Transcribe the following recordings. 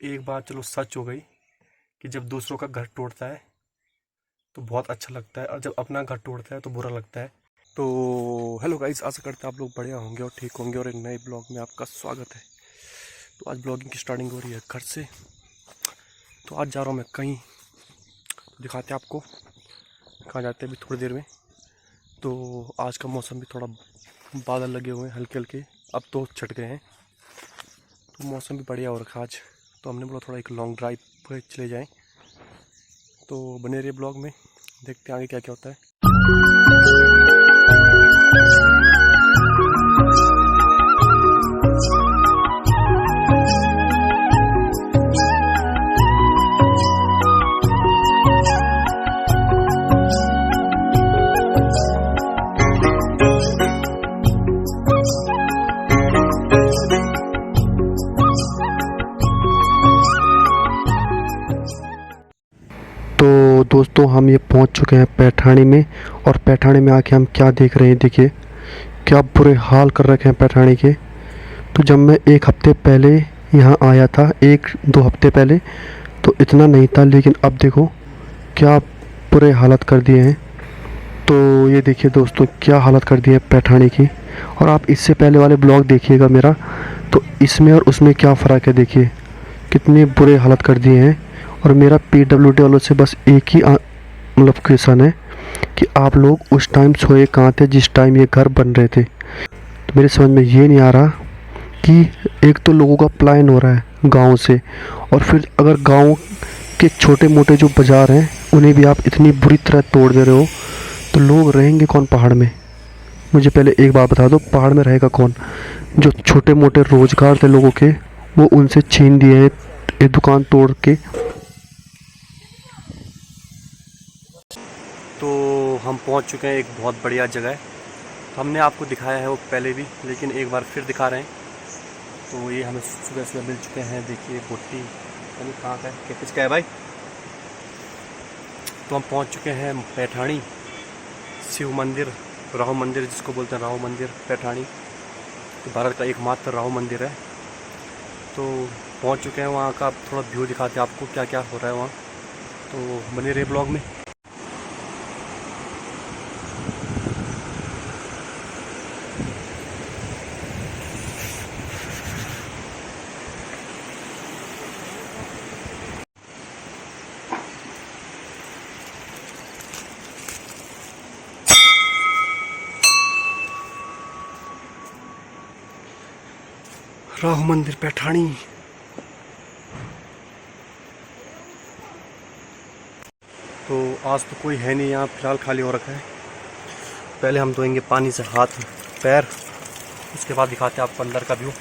एक बात चलो सच हो गई कि जब दूसरों का घर टूटता है तो बहुत अच्छा लगता है, और जब अपना घर टूटता है तो बुरा लगता है। तो हेलो गाइस, आशा करते हैं आप लोग बढ़िया होंगे और ठीक होंगे, और एक नए ब्लॉग में आपका स्वागत है। तो आज ब्लॉगिंग की स्टार्टिंग हो रही है घर से। तो आज जा रहा हूँ मैं कहीं, तो दिखाते हैं आपको कहाँ जाते हैं अभी थोड़ी देर में। तो आज का मौसम भी थोड़ा बादल लगे हुए हैं हल्के हल्के, अब तो छट गए हैं, तो मौसम भी बढ़िया हो रखा है आज। तो हमने बोला थोड़ा एक लॉन्ग ड्राइव पर चले जाएं। तो बने रहिए ब्लॉग में, देखते हैं आगे क्या क्या होता है। तो दोस्तों, हम ये पहुंच चुके हैं पैठाणी में, और पैठाणी में आके हम क्या देख रहे हैं, देखिए क्या बुरे हाल कर रखे हैं पैठाणी के। तो जब मैं एक हफ्ते पहले यहाँ आया था, 1-2 हफ्ते पहले, तो इतना नहीं था, लेकिन अब देखो क्या बुरे हालत कर दिए हैं। तो ये देखिए दोस्तों क्या हालत कर दी है पैठाणी की। और आप इससे पहले वाले ब्लॉग देखिएगा मेरा, तो इसमें और उसमें क्या फ़र्क है, देखिए कितने बुरे हालत कर दिए हैं। और मेरा PWD वालों से बस एक ही मतलब क्वेश्चन है कि आप लोग उस टाइम सोए कहाँ थे जिस टाइम ये घर बन रहे थे। तो मेरे समझ में ये नहीं आ रहा कि एक तो लोगों का पलायन हो रहा है गांव से, और फिर अगर गांव के छोटे मोटे जो बाज़ार हैं उन्हें भी आप इतनी बुरी तरह तोड़ दे रहे हो, तो लोग रहेंगे कौन पहाड़ में। मुझे पहले एक बात बता दो, पहाड़ में रहेगा कौन? जो छोटे मोटे रोज़गार थे लोगों के, वो उनसे छीन दिए हैं ये दुकान तोड़ के। तो हम पहुंच चुके हैं एक बहुत बढ़िया जगह। तो हमने आपको दिखाया है वो पहले भी, लेकिन एक बार फिर दिखा रहे हैं। तो ये हमें सुबह सुबह मिल चुके हैं, देखिए बोटी यानी कहाँ का है, किसका है भाई। तो हम पहुंच चुके हैं पैठाणी शिव मंदिर, राहु मंदिर जिसको बोलते हैं, राहु मंदिर पैठाणी। तो भारत का एकमात्र राहु मंदिर है। तो पहुंच चुके हैं वहाँ का, थोड़ा व्यू दिखाते हैं आपको क्या क्या हो रहा है वहाँ। तो बने रहिए ब्लॉग में। राहु मंदिर पैठाणी। तो आज तो कोई है नहीं यहाँ, फिलहाल खाली हो रखा है। पहले हम धोएंगे पानी से हाथ पैर, उसके बाद दिखाते हैं आपको अंदर का व्यू।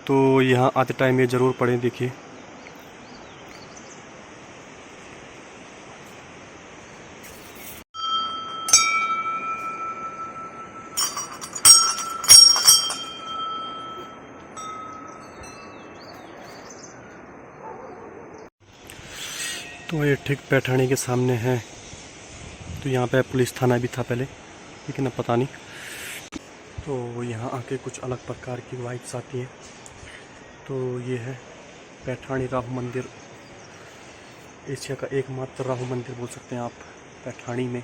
तो यहाँ आते टाइम ये ज़रूर पढ़ें, देखिए तो ये ठीक पैठाणी के सामने है। तो यहाँ पे पुलिस थाना भी था पहले, लेकिन अब पता नहीं। तो यहाँ आके कुछ अलग प्रकार की वाइब्स आती हैं। तो ये है पैठाणी राहु मंदिर, एशिया का एकमात्र राहु मंदिर बोल सकते हैं आप पैठाणी में।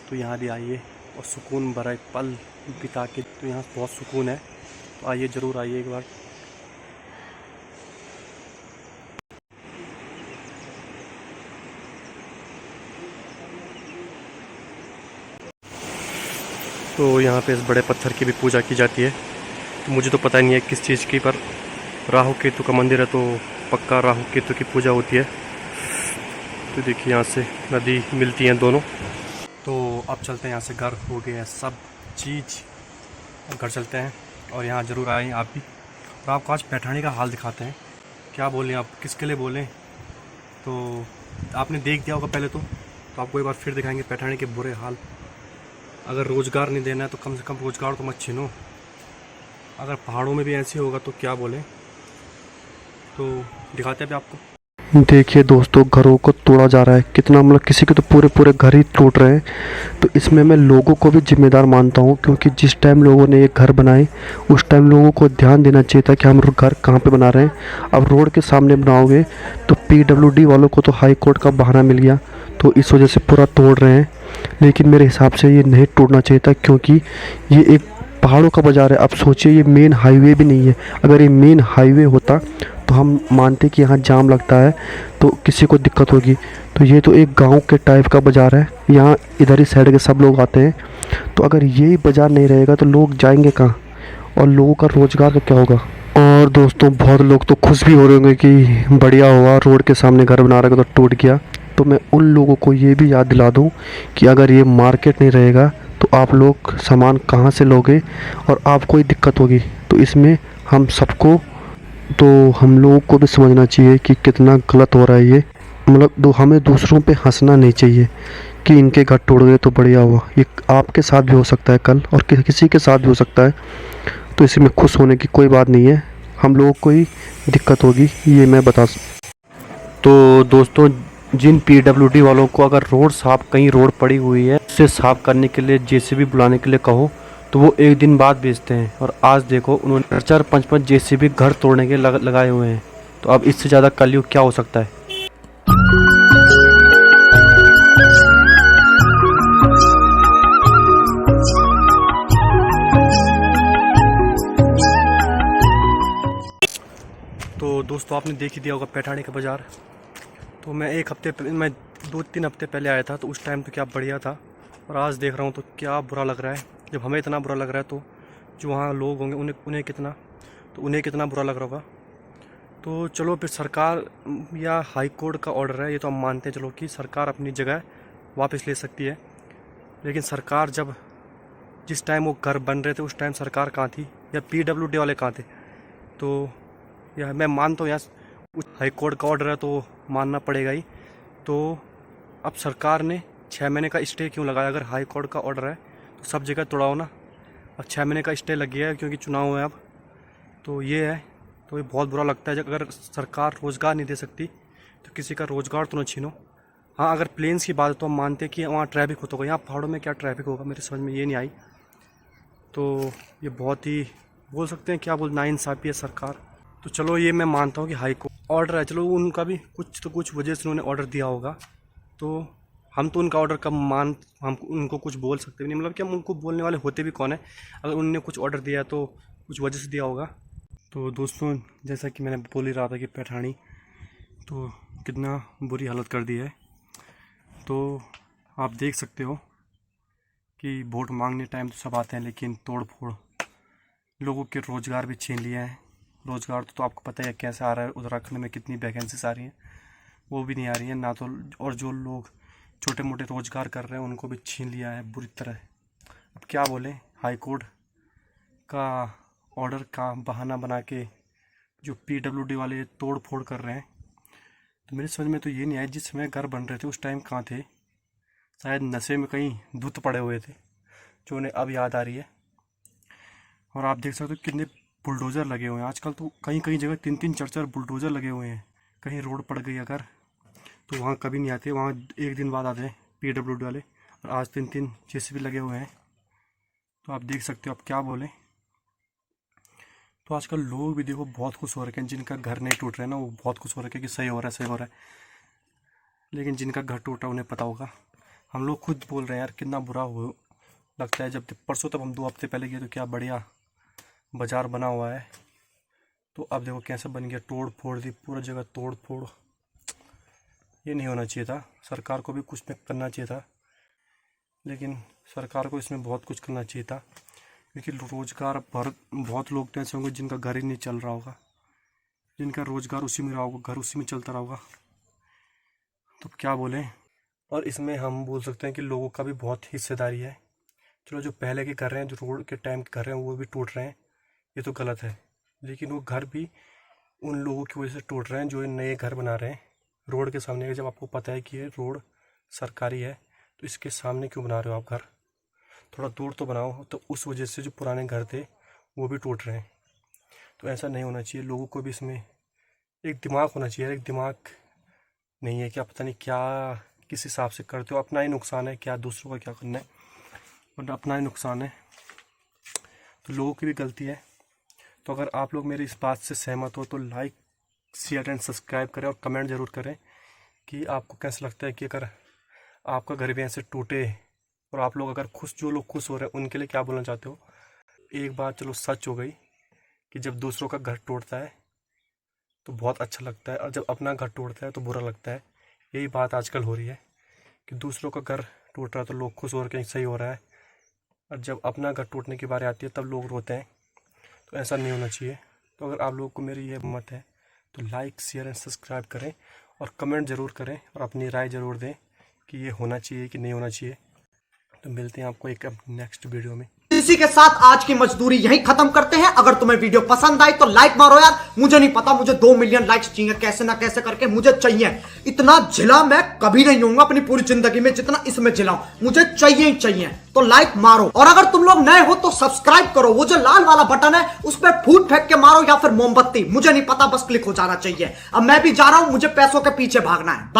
तो यहाँ भी आइए और सुकून भरा पल बिता के, तो यहाँ बहुत सुकून है। तो आइए ज़रूर आइए एक बार। तो यहाँ पे इस बड़े पत्थर की भी पूजा की जाती है। तो मुझे तो पता नहीं है किस चीज़ की, पर राहु केतु का मंदिर है तो पक्का राहु केतु की पूजा होती है। तो देखिए यहाँ से नदी मिलती हैं दोनों। तो अब चलते हैं यहाँ से, घर हो गया है सब चीज़, घर चलते हैं। और यहाँ ज़रूर आएँ आप भी। और आपको आज पैठाणी का हाल दिखाते हैं। क्या बोलें आप, किसके लिए बोलें। तो आपने देख दिया होगा पहले तो आपको एक बार फिर दिखाएंगे पैठाणी के बुरे हाल। अगर रोज़गार नहीं देना है तो कम से कम रोज़गार तो मत छीनो। अगर पहाड़ों में भी ऐसे होगा तो क्या बोलें। तो दिखाते हैं अभी आपको। देखिए दोस्तों, घरों को तोड़ा जा रहा है। कितना मतलब किसी के तो पूरे पूरे घर ही टूट रहे हैं। तो इसमें मैं लोगों को भी जिम्मेदार मानता हूँ, क्योंकि जिस टाइम लोगों ने ये घर बनाए उस टाइम लोगों को ध्यान देना चाहिए था कि हम घर कहाँ पे बना रहे हैं। अब रोड के सामने बनाओगे तो पीडब्ल्यूडी वालों को तो हाई कोर्ट का बहाना मिल गया, तो इस वजह से पूरा तोड़ रहे हैं। लेकिन मेरे हिसाब से ये नहीं टूटना चाहिए था, क्योंकि ये एक पहाड़ों का बाज़ार है। अब सोचिए, ये मेन हाईवे भी नहीं है। अगर ये मेन हाईवे होता तो हम मानते कि यहाँ जाम लगता है तो किसी को दिक्कत होगी। तो ये तो एक गांव के टाइप का बाज़ार है, यहाँ इधर ही साइड के सब लोग आते हैं। तो अगर यही बाज़ार नहीं रहेगा तो लोग जाएंगे कहाँ, और लोगों का रोज़गार का क्या होगा। और दोस्तों, बहुत लोग तो खुश भी हो रहे होंगे कि बढ़िया हुआ, रोड के सामने घर बना रहे तो टूट गया। तो मैं उन लोगों को ये भी याद दिला दूं कि अगर ये मार्केट नहीं रहेगा तो आप लोग सामान कहाँ से लोगे और आपको ही दिक्कत होगी। तो इसमें हम सबको, तो हम लोगों को भी समझना चाहिए कि कितना गलत हो रहा है ये। मतलब हमें दूसरों पे हंसना नहीं चाहिए कि इनके घर टूट गए तो बढ़िया हुआ। ये आपके साथ भी हो सकता है कल, और किसी के साथ भी हो सकता है। तो इसमें खुश होने की कोई बात नहीं है, हम लोगों को ही दिक्कत होगी, ये मैं तो दोस्तों, जिन पीडब्ल्यूडी वालों को अगर रोड साफ, कहीं रोड पड़ी हुई है उसे साफ करने के लिए जेसीबी बुलाने के लिए कहो तो वो एक दिन बाद भेजते हैं। और आज देखो, उन्होंने 4-5 जेसीबी घर तोड़ने के लगाए हुए हैं। तो अब इससे ज़्यादा कलयुग क्या हो सकता है। तो दोस्तों, आपने देख ही दिया होगा पैठाणी का बाज़ार। तो मैं 2-3 हफ्ते पहले आया था, तो उस टाइम तो क्या बढ़िया था। और आज देख रहा हूँ तो क्या बुरा लग रहा है। जब हमें इतना बुरा लग रहा है तो जो वहाँ लोग होंगे उन्हें कितना बुरा लग रहा होगा। तो चलो, फिर सरकार या हाई कोर्ट का ऑर्डर है, ये तो हम मानते हैं चलो कि सरकार अपनी जगह वापस ले सकती है। लेकिन सरकार जब जिस टाइम वो घर बन रहे थे उस टाइम सरकार कहाँ थी, या पीडब्ल्यूडी वाले कहाँ थे। तो यह मैं मानता हूँ, यार हाई कोर्ट का ऑर्डर है तो मानना पड़ेगा ही। तो अब सरकार ने 6 महीने का स्टे क्यों लगाया? अगर हाई कोर्ट का ऑर्डर है तो सब जगह तोड़ाओ ना। अब 6 महीने का स्टे लग गया है क्योंकि चुनाव है अब। तो ये है। तो ये बहुत बुरा लगता है, जब अगर सरकार रोज़गार नहीं दे सकती तो किसी का रोज़गार तो न छीनो। हाँ, अगर प्लेन्स की बात है तो हम मानते हैं कि वहाँ ट्रैफिक होता होगा, यहाँ पहाड़ों में क्या ट्रैफिक होगा, मेरे समझ में ये नहीं आई। तो ये बहुत ही, बोल सकते हैं क्या बोल, नाइंसाफ़ी है सरकार। तो चलो, ये मैं मानता हूँ कि हाई कोर्ट ऑर्डर है, चलो उनका भी कुछ वजह से उन्होंने ऑर्डर दिया होगा। तो हम तो उनका ऑर्डर हम उनको कुछ बोल सकते भी नहीं, मतलब कि हम उनको बोलने वाले होते भी कौन है। अगर उन्होंने कुछ ऑर्डर दिया है तो कुछ वजह से दिया होगा। तो दोस्तों, जैसा कि मैंने बोल ही रहा था कि पैठानी तो कितना बुरी हालत कर दी है। तो आप देख सकते हो कि वोट मांगने टाइम तो सब आते हैं, लेकिन तोड़ फोड़, लोगों के रोज़गार भी छीन लिया है। रोज़गार तो आपको पता है कैसे आ रहा है, उत्तराखंड में कितनी वैकेंसीज आ रही हैं, वो भी नहीं आ रही है ना। तो और जो लोग छोटे मोटे रोज़गार कर रहे हैं उनको भी छीन लिया है बुरी तरह। अब क्या बोलें, हाई कोर्ट का ऑर्डर का बहाना बना के जो पीडब्ल्यूडी वाले तोड़ फोड़ कर रहे हैं। तो मेरी समझ में तो ये नहीं आया, जिस समय घर बन रहे थे उस टाइम कहाँ थे। शायद नशे में कहीं धुत पड़े हुए थे, जो उन्हें अब याद आ रही है। और आप देख सकते हो कितने बुलडोज़र लगे हुए हैं आजकल। तो कहीं कहीं जगह 3-3 4-4 बुलडोज़र लगे हुए हैं। कहीं रोड पड़ गई अगर तो वहाँ कभी नहीं आते, वहाँ एक दिन बाद आते हैं पीडब्ल्यूडी वाले। और आज 3-3 जेसीबी लगे हुए हैं। तो आप देख सकते हो, अब क्या बोलें। तो आजकल लोग भी देखो बहुत खुश हो रखे हैं, जिनका घर नहीं टूट रहा है ना, वो बहुत खुश हो रखे हैं कि सही हो रहा है, सही हो रहा है। लेकिन जिनका घर टूटा उन्हें पता होगा। हम लोग खुद बोल रहे हैं यार, कितना बुरा हो लगता है। जब परसों तब हम 2 हफ्ते पहले गए तो क्या बढ़िया बाज़ार बना हुआ है। तो अब देखो कैसे बन गया, तोड़ फोड़ दी पूरा जगह, तोड़ फोड़। ये नहीं होना चाहिए था, सरकार को भी कुछ करना चाहिए था। लेकिन सरकार को इसमें बहुत कुछ करना चाहिए था, क्योंकि रोज़गार बहुत लोग तो ऐसे होंगे जिनका घर ही नहीं चल रहा होगा, जिनका रोज़गार उसी में रहा होगा, घर उसी में चलता रहा होगा। तो क्या बोलें। और इसमें हम बोल सकते हैं कि लोगों का भी बहुत हिस्सेदारी है। चलो, जो पहले के कर रहे हैं, जो रोड के टाइम के कर रहे हैं, वो भी टूट रहे हैं, ये तो गलत है। लेकिन वो घर भी उन लोगों की वजह से टूट रहे हैं जो नए घर बना रहे हैं रोड के सामने। जब आपको पता है कि ये रोड सरकारी है तो इसके सामने क्यों बना रहे हो आप घर? थोड़ा दूर तो बनाओ। तो उस वजह से जो पुराने घर थे वो भी टूट रहे हैं। तो ऐसा नहीं होना चाहिए। लोगों को भी इसमें एक दिमाग होना चाहिए। एक दिमाग नहीं है, क्या पता नहीं क्या किस हिसाब से करते हो। अपना ही नुकसान है, क्या दूसरों का क्या करना है, और अपना ही नुकसान है। तो लोगों की भी गलती है। तो अगर आप लोग मेरी इस बात से सहमत हो तो लाइक शेयर एंड सब्सक्राइब करें और कमेंट ज़रूर करें कि आपको कैसा लगता है कि अगर आपका घर भी ऐसे टूटे और आप लोग अगर खुश, जो लोग खुश हो रहे हैं उनके लिए क्या बोलना चाहते हो। एक बात चलो सच हो गई कि जब दूसरों का घर टूटता है तो बहुत अच्छा लगता है, और जब अपना घर टूटता है तो बुरा लगता है। यही बात आजकल हो रही है कि दूसरों का घर टूट रहा है तो लोग खुश हो रहे हैं, सही हो रहा है, और जब अपना घर टूटने की बारी आती है तब लोग रोते हैं। तो ऐसा नहीं होना चाहिए। तो अगर आप लोगों को मेरी ये मत है तो लाइक शेयर एंड सब्सक्राइब करें और कमेंट ज़रूर करें और अपनी राय ज़रूर दें कि ये होना चाहिए कि नहीं होना चाहिए। तो मिलते हैं आपको एक नेक्स्ट वीडियो में। इसी के साथ आज की मजदूरी यहीं खत्म करते हैं। अगर तुम्हें वीडियो पसंद आई तो लाइक मारो यार। मुझे नहीं पता, मुझे 2 मिलियन लाइक्स चाहिए, कैसे ना कैसे करके मुझे चाहिए। इतना जिला मैं कभी नहीं होऊंगा अपनी पूरी जिंदगी में जितना इसमें जिलाऊं, मुझे चाहिए ही चाहिए। तो लाइक मारो, और अगर तुम लोग नए हो तो सब्सक्राइब करो। वो जो लाल वाला बटन है उस पर फूट फेंक के मारो या फिर मोमबत्ती, मुझे नहीं पता, बस क्लिक हो जाना चाहिए। अब मैं भी जा रहा हूं, मुझे पैसों के पीछे भागना है।